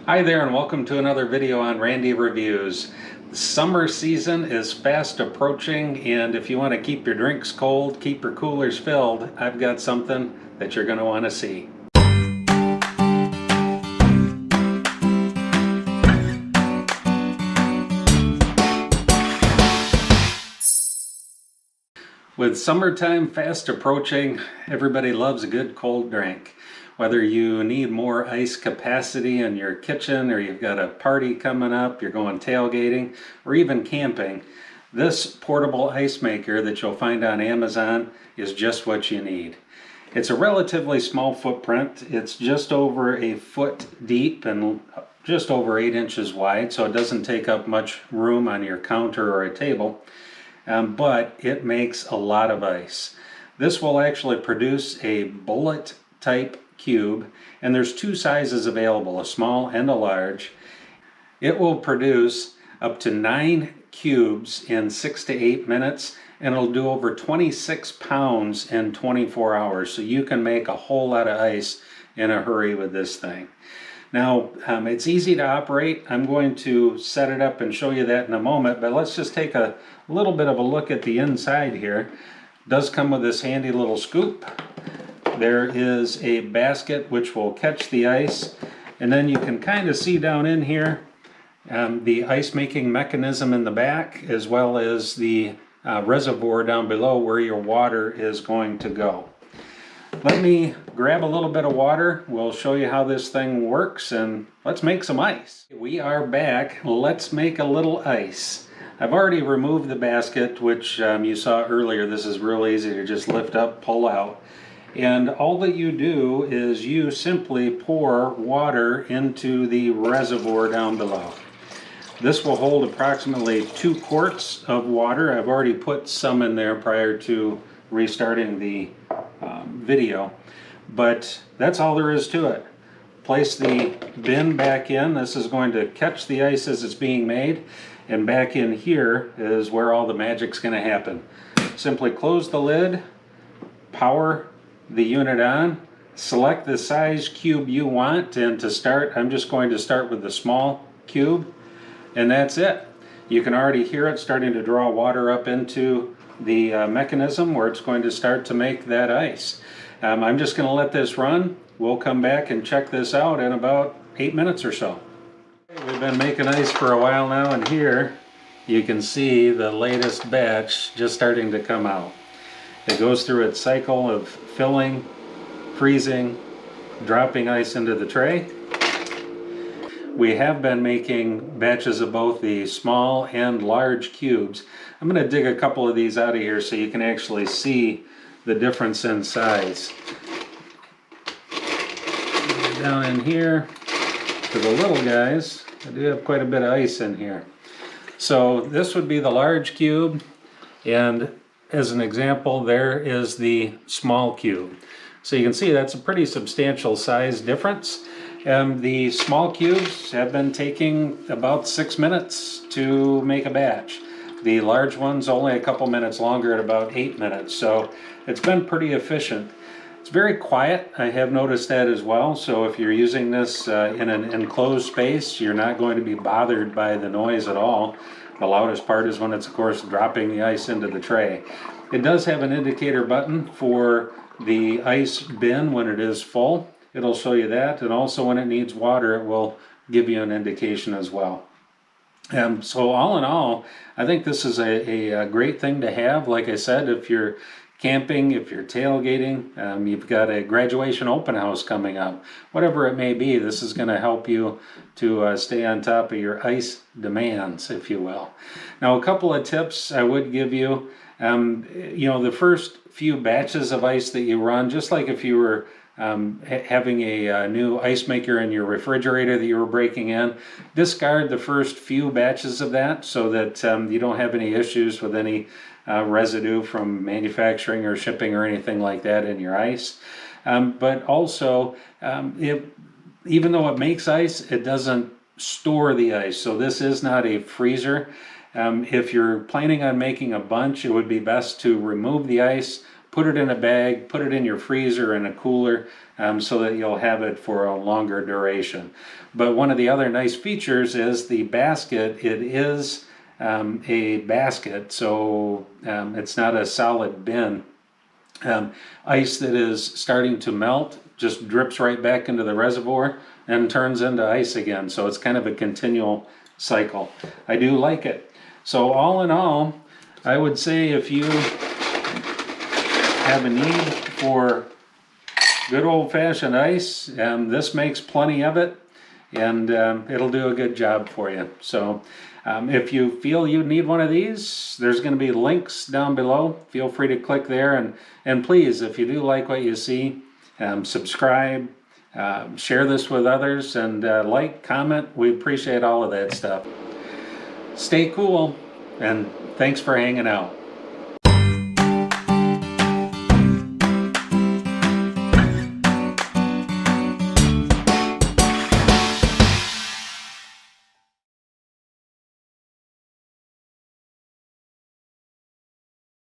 Hi there and welcome to another video on Randy Reviews. The summer season is fast approaching, and if you want to keep your drinks cold, keep your coolers filled, I've got something that you're going to want to see. With summertime fast approaching, everybody loves a good cold drink. Whether you need more ice capacity in your kitchen, or you've got a party coming up, you're going tailgating, or even camping, this portable ice maker that you'll find on Amazon is just what you need. It's a relatively small footprint. It's just over a foot deep and just over 8 inches wide, so it doesn't take up much room on your counter or a table. But it makes a lot of ice. This will actually produce a bullet type cube, and there's two sizes available, a small and a large. It will produce up to 9 cubes in 6 to 8 minutes, and it'll do over 26 pounds in 24 hours. So you can make a whole lot of ice in a hurry with this thing. Now, it's easy to operate. I'm going to set it up and show you that in a moment, but let's just take a little bit of a look at the inside here. It does come with this handy little scoop. There is a basket which will catch the ice, and then you can kind of see down in here the ice making mechanism in the back, as well as the reservoir down below where your water is going to go. Let me grab a little bit of water. We'll show you how this thing works, and let's make some ice. We are back. Let's make a little ice. I've already removed the basket, which you saw earlier. This is real easy to just lift up, pull out. And all that you do is you simply pour water into the reservoir down below. This will hold approximately 2 quarts of water. I've already put some in there prior to restarting the video, but that's all there is to it. Place the bin back in. This is going to catch the ice as it's being made, and back in here is where all the magic's going to happen. Simply close the lid, power the unit on, select the size cube you want, and to start, I'm just going to start with the small cube, and that's it. You can already hear it starting to draw water up into the mechanism where it's going to start to make that ice. I'm just going to let this run. We'll come back and check this out in about 8 minutes or so. We've been making ice for a while now, and here you can see the latest batch just starting to come out. It goes through its cycle of filling, freezing, dropping ice into the tray. We have been making batches of both the small and large cubes. I'm going to dig a couple of these out of here so you can actually see the difference in size. Down in here, for the little guys, I do have quite a bit of ice in here. So this would be the large cube, and as an example, there is the small cube. So you can see that's a pretty substantial size difference. The small cubes have been taking about 6 minutes to make a batch. The large ones only a couple minutes longer at about 8 minutes. So it's been pretty efficient. It's very quiet. I have noticed that as well. So if you're using this in an enclosed space, you're not going to be bothered by the noise at all. The loudest part is when it's, of course, dropping the ice into the tray. It does have an indicator button for the ice bin when it is full. It'll show you that, and also when it needs water, it will give you an indication as well. So all in all, I think this is a great thing to have. Like I said, if you're camping, if you're tailgating, you've got a graduation open house coming up, whatever it may be, this is going to help you to stay on top of your ice demands, if you will. Now, a couple of tips I would give you. The first few batches of ice that you run, just like if you were having a new ice maker in your refrigerator that you were breaking in, discard the first few batches of that so that you don't have any issues with any residue from manufacturing or shipping or anything like that in your ice. But also, even though it makes ice, it doesn't store the ice. So this is not a freezer. If you're planning on making a bunch, it would be best to remove the ice, put it in a bag, put it in your freezer in a cooler, so that you'll have it for a longer duration. But one of the other nice features is the basket. It is a basket, so it's not a solid bin. Ice that is starting to melt just drips right back into the reservoir and turns into ice again. So it's kind of a continual cycle. I do like it. So all in all, I would say if you have a need for good old-fashioned ice, this makes plenty of it, and it'll do a good job for you. So if you feel you need one of these, there's going to be links down below. Feel free to click there, and please, if you do like what you see, subscribe, share this with others, and like, comment. We appreciate all of that stuff. Stay cool, and thanks for hanging out.